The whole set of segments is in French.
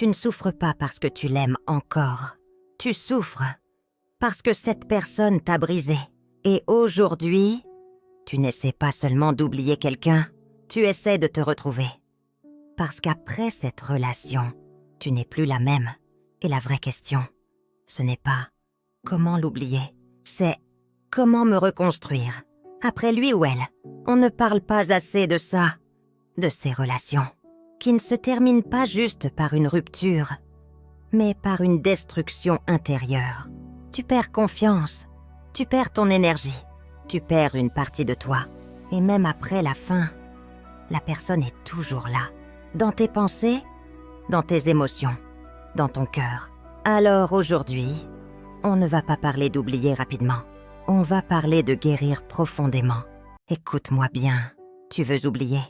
Tu ne souffres pas parce que tu l'aimes encore. Tu souffres parce que cette personne t'a brisé. Et aujourd'hui, tu n'essaies pas seulement d'oublier quelqu'un, tu essaies de te retrouver. Parce qu'après cette relation, tu n'es plus la même. Et la vraie question, ce n'est pas comment l'oublier, c'est comment me reconstruire. Après lui ou elle, on ne parle pas assez de ça, de ces relations, qui ne se terminent pas juste par une rupture, mais par une destruction intérieure. Tu perds confiance, tu perds ton énergie, tu perds une partie de toi. Et même après la fin, la personne est toujours là, dans tes pensées, dans tes émotions, dans ton cœur. Alors aujourd'hui, on ne va pas parler d'oublier rapidement. On va parler de guérir profondément. Écoute-moi bien, tu veux oublier,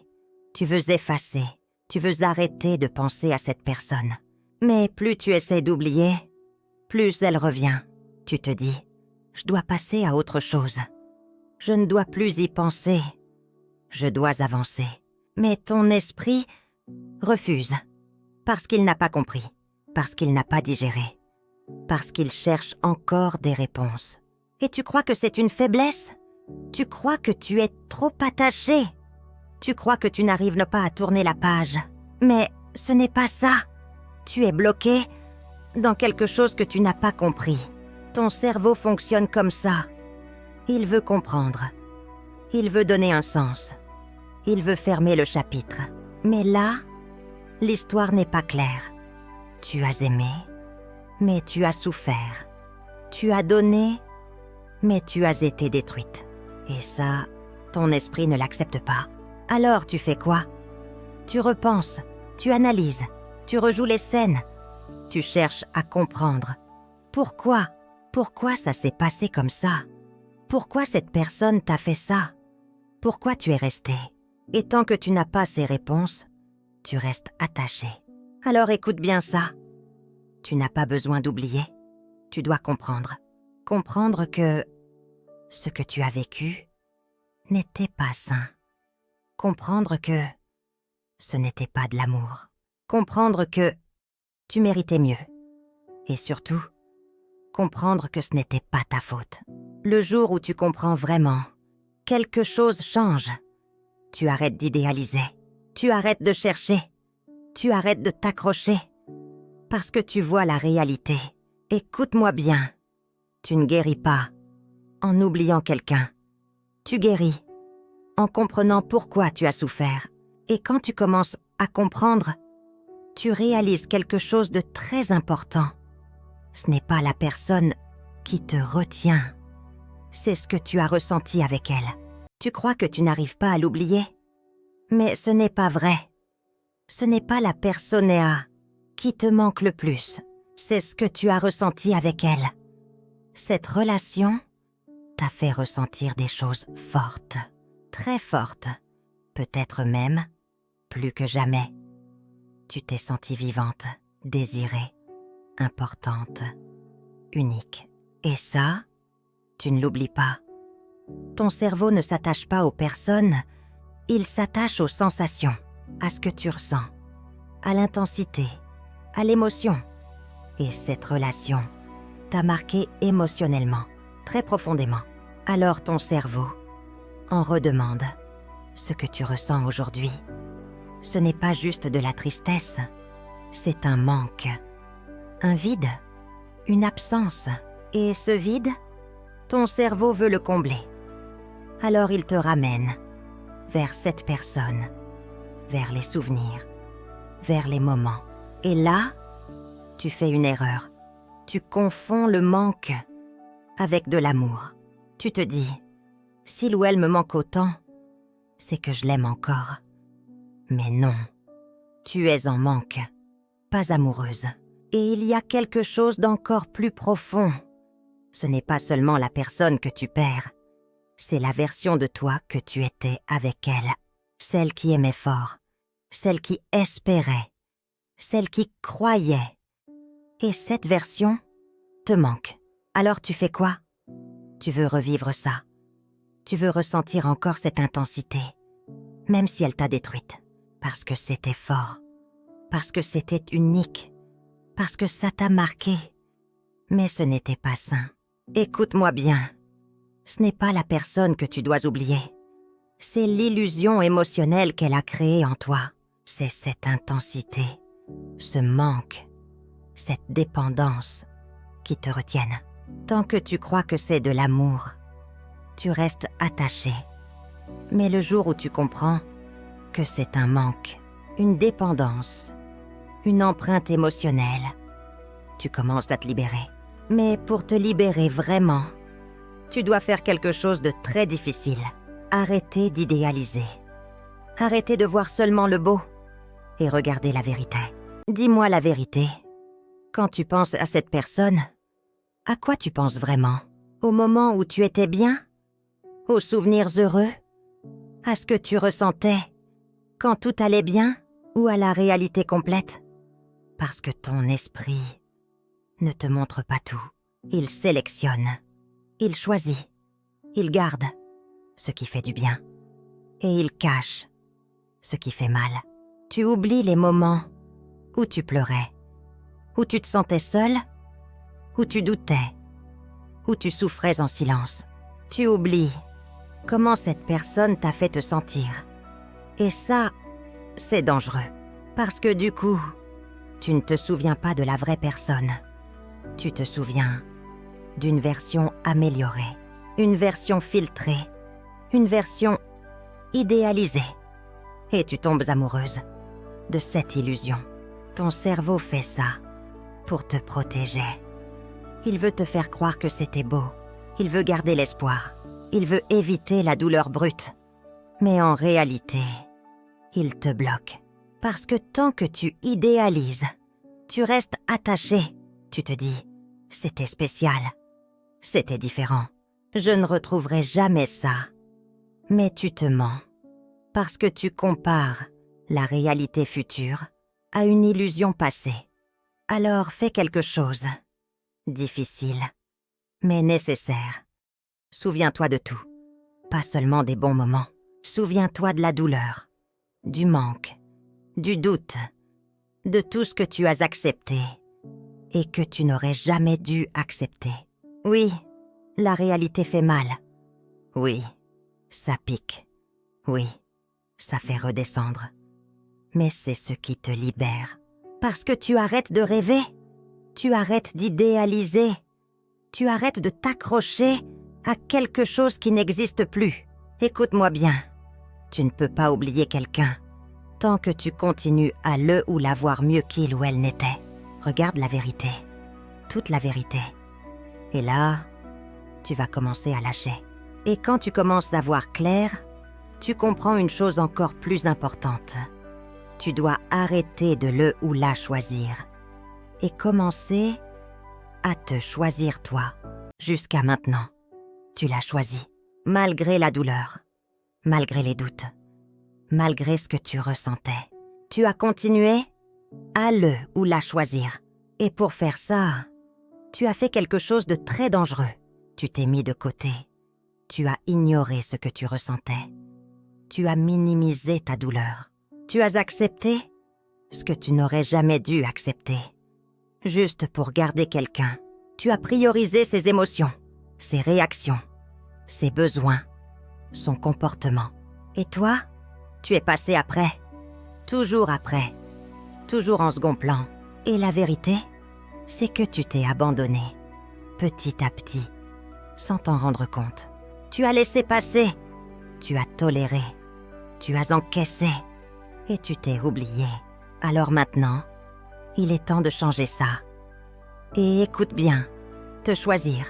tu veux effacer, tu veux arrêter de penser à cette personne. Mais plus tu essaies d'oublier, plus elle revient. Tu te dis, je dois passer à autre chose. Je ne dois plus y penser. Je dois avancer. Mais ton esprit refuse, parce qu'il n'a pas compris, parce qu'il n'a pas digéré, parce qu'il cherche encore des réponses. Et tu crois que c'est une faiblesse? Tu crois que tu es trop attaché? Tu crois que tu n'arrives pas à tourner la page? Mais ce n'est pas ça. Tu es bloqué dans quelque chose que tu n'as pas compris. Ton cerveau fonctionne comme ça. Il veut comprendre. Il veut donner un sens. Il veut fermer le chapitre. Mais là, l'histoire n'est pas claire. Tu as aimé, mais tu as souffert. Tu as donné, mais tu as été détruite. Et ça, ton esprit ne l'accepte pas. Alors tu fais quoi? Tu repenses, tu analyses, tu rejoues les scènes. Tu cherches à comprendre. Pourquoi? Pourquoi ça s'est passé comme ça? Pourquoi cette personne t'a fait ça? Pourquoi tu es resté? Et tant que tu n'as pas ces réponses, tu restes attaché. Alors écoute bien ça. Tu n'as pas besoin d'oublier. Tu dois comprendre. Comprendre que ce que tu as vécu n'était pas sain. Comprendre que ce n'était pas de l'amour. Comprendre que tu méritais mieux. Et surtout, comprendre que ce n'était pas ta faute. Le jour où tu comprends vraiment, quelque chose change. Tu arrêtes d'idéaliser. Tu arrêtes de chercher. Tu arrêtes de t'accrocher. Parce que tu vois la réalité. Écoute-moi bien. Tu ne guéris pas en oubliant quelqu'un. Tu guéris en comprenant pourquoi tu as souffert. Et quand tu commences à comprendre, tu réalises quelque chose de très important. Ce n'est pas la personne qui te retient. C'est ce que tu as ressenti avec elle. Tu crois que tu n'arrives pas à l'oublier? Mais ce n'est pas vrai. Ce n'est pas la persona qui te manque le plus. C'est ce que tu as ressenti avec elle. Cette relation t'a fait ressentir des choses fortes, très fortes, peut-être même plus que jamais. Tu t'es sentie vivante, désirée, importante, unique. Et ça, tu ne l'oublies pas. Ton cerveau ne s'attache pas aux personnes, il s'attache aux sensations, à ce que tu ressens, à l'intensité, à l'émotion. Et cette relation t'a marqué émotionnellement, très profondément. Alors ton cerveau en redemande. Ce que tu ressens aujourd'hui, ce n'est pas juste de la tristesse, c'est un manque, un vide, une absence. Et ce vide, ton cerveau veut le combler. Alors il te ramène vers cette personne, vers les souvenirs, vers les moments. Et là, tu fais une erreur. Tu confonds le manque avec de l'amour. Tu te dis, s'il ou elle me manque autant, c'est que je l'aime encore. Mais non, tu es en manque, pas amoureuse. Et il y a quelque chose d'encore plus profond. Ce n'est pas seulement la personne que tu perds, c'est la version de toi que tu étais avec elle. Celle qui aimait fort, celle qui espérait, celle qui croyait. Et cette version te manque. Alors tu fais quoi? Tu veux revivre ça. Tu veux ressentir encore cette intensité, même si elle t'a détruite. Parce que c'était fort, parce que c'était unique, parce que ça t'a marqué. Mais ce n'était pas sain. Écoute-moi bien. Ce n'est pas la personne que tu dois oublier. C'est l'illusion émotionnelle qu'elle a créée en toi. C'est cette intensité, ce manque, cette dépendance qui te retiennent. Tant que tu crois que c'est de l'amour, tu restes attaché. Mais le jour où tu comprends que c'est un manque, une dépendance, une empreinte émotionnelle, tu commences à te libérer. Mais pour te libérer vraiment, tu dois faire quelque chose de très difficile. Arrêter d'idéaliser. Arrêter de voir seulement le beau et regarder la vérité. Dis-moi la vérité. Quand tu penses à cette personne, à quoi tu penses vraiment? Au moment où tu étais bien? Aux souvenirs heureux? À ce que tu ressentais quand tout allait bien? Ou à la réalité complète? Parce que ton esprit ne te montre pas tout. Il sélectionne. Il choisit. Il garde ce qui fait du bien. Et il cache ce qui fait mal. Tu oublies les moments où tu pleurais, où tu te sentais seul, où tu doutais, où tu souffrais en silence. Tu oublies comment cette personne t'a fait te sentir. Et ça, c'est dangereux. Parce que du coup, tu ne te souviens pas de la vraie personne. Tu te souviens d'une version améliorée, une version filtrée, une version idéalisée. Et tu tombes amoureuse de cette illusion. Ton cerveau fait ça pour te protéger. Il veut te faire croire que c'était beau. Il veut garder l'espoir. Il veut éviter la douleur brute. Mais en réalité, il te bloque. Parce que tant que tu idéalises, tu restes attaché. Tu te dis, c'était spécial. C'était différent. Je ne retrouverai jamais ça. Mais tu te mens. Parce que tu compares la réalité future à une illusion passée. Alors fais quelque chose. Difficile, mais nécessaire. Souviens-toi de tout. Pas seulement des bons moments. Souviens-toi de la douleur, du manque, du doute, de tout ce que tu as accepté et que tu n'aurais jamais dû accepter. Oui, la réalité fait mal. Oui, ça pique. Oui, ça fait redescendre. Mais c'est ce qui te libère. Parce que tu arrêtes de rêver. Tu arrêtes d'idéaliser. Tu arrêtes de t'accrocher à quelque chose qui n'existe plus. Écoute-moi bien. Tu ne peux pas oublier quelqu'un tant que tu continues à le ou la voir mieux qu'il ou elle n'était. Regarde la vérité. Toute la vérité. Et là, tu vas commencer à lâcher. Et quand tu commences à voir clair, tu comprends une chose encore plus importante. Tu dois arrêter de le ou la choisir et commencer à te choisir toi. Jusqu'à maintenant, tu l'as choisi, malgré la douleur, malgré les doutes, malgré ce que tu ressentais. Tu as continué à le ou la choisir. Et pour faire ça, tu as fait quelque chose de très dangereux. Tu t'es mis de côté. Tu as ignoré ce que tu ressentais. Tu as minimisé ta douleur. Tu as accepté ce que tu n'aurais jamais dû accepter. Juste pour garder quelqu'un. Tu as priorisé ses émotions, ses réactions, ses besoins, son comportement. Et toi, tu es passé après. Toujours après. Toujours en second plan. Et la vérité, c'est que tu t'es abandonné. Petit à petit, sans t'en rendre compte. Tu as laissé passer. Tu as toléré. Tu as encaissé. Et tu t'es oublié. Alors maintenant, il est temps de changer ça. Et écoute bien, te choisir,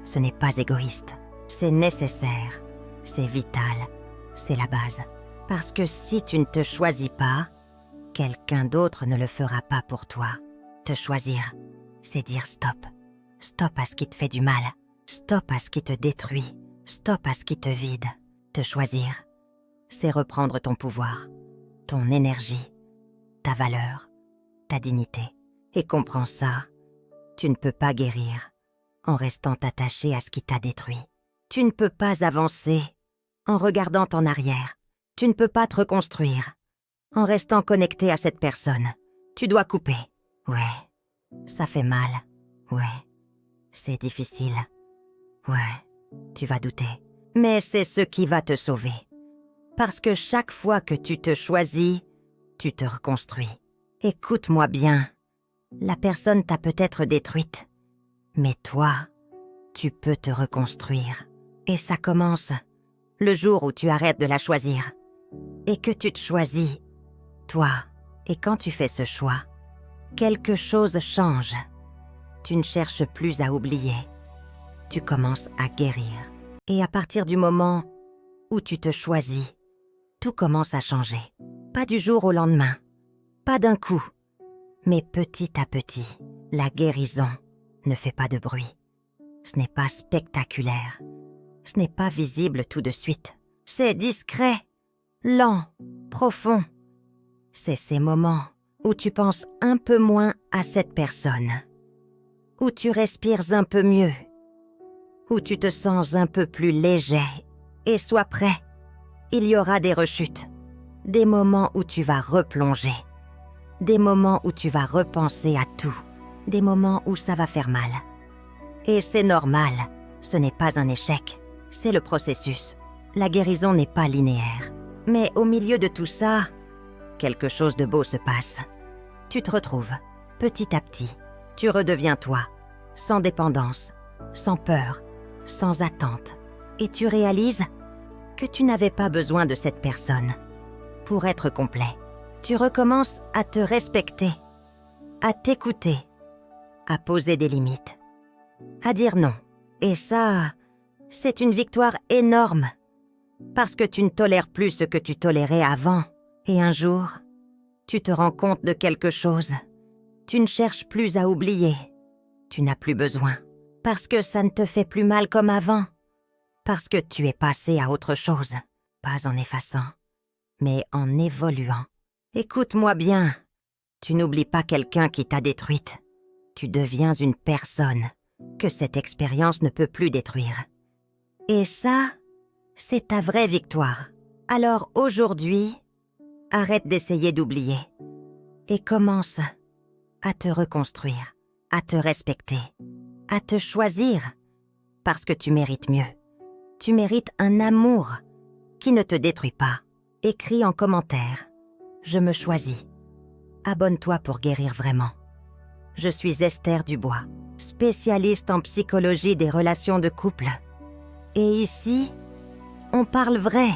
ce n'est pas égoïste. C'est nécessaire, c'est vital, c'est la base. Parce que si tu ne te choisis pas, quelqu'un d'autre ne le fera pas pour toi. Te choisir, c'est dire stop. Stop à ce qui te fait du mal. Stop à ce qui te détruit. Stop à ce qui te vide. Te choisir, c'est reprendre ton pouvoir, ton énergie, ta valeur, ta dignité. Et comprends ça, tu ne peux pas guérir en restant attaché à ce qui t'a détruit. Tu ne peux pas avancer en regardant en arrière. Tu ne peux pas te reconstruire en restant connecté à cette personne. Tu dois couper. Ouais, Ça fait mal. Ouais. C'est difficile. Ouais. Tu vas douter. Mais c'est ce qui va te sauver. Parce que chaque fois que tu te choisis, tu te reconstruis. Écoute-moi bien. La personne t'a peut-être détruite. Mais toi, tu peux te reconstruire. Et ça commence le jour où tu arrêtes de la choisir. Et que tu te choisis, toi. Et quand tu fais ce choix, quelque chose change. Tu ne cherches plus à oublier. Tu commences à guérir. Et à partir du moment où tu te choisis, tout commence à changer. Pas du jour au lendemain, pas d'un coup, mais petit à petit. La guérison ne fait pas de bruit. Ce n'est pas spectaculaire. Ce n'est pas visible tout de suite. C'est discret, lent, profond. C'est ces moments où tu penses un peu moins à cette personne, où tu respires un peu mieux, où tu te sens un peu plus léger. Et sois prêt, il y aura des rechutes, des moments où tu vas replonger, des moments où tu vas repenser à tout, des moments où ça va faire mal. Et c'est normal, ce n'est pas un échec, c'est le processus. La guérison n'est pas linéaire. Mais au milieu de tout ça, quelque chose de beau se passe. Tu te retrouves, petit à petit. Tu redeviens toi, sans dépendance, sans peur, sans attente. Et tu réalises que tu n'avais pas besoin de cette personne pour être complet. Tu recommences à te respecter, à t'écouter, à poser des limites, à dire non. Et ça, c'est une victoire énorme. Parce que tu ne tolères plus ce que tu tolérais avant. Et un jour, tu te rends compte de quelque chose. Tu ne cherches plus à oublier. Tu n'as plus besoin. Parce que ça ne te fait plus mal comme avant. Parce que tu es passé à autre chose. Pas en effaçant, mais en évoluant. Écoute-moi bien. Tu n'oublies pas quelqu'un qui t'a détruite. Tu deviens une personne que cette expérience ne peut plus détruire. Et ça, c'est ta vraie victoire. Alors aujourd'hui, arrête d'essayer d'oublier et commence à te reconstruire, à te respecter, à te choisir parce que tu mérites mieux. Tu mérites un amour qui ne te détruit pas. Écris en commentaire « Je me choisis ». Abonne-toi pour guérir vraiment. Je suis Esther Dubois, spécialiste en psychologie des relations de couple. Et ici, on parle vrai.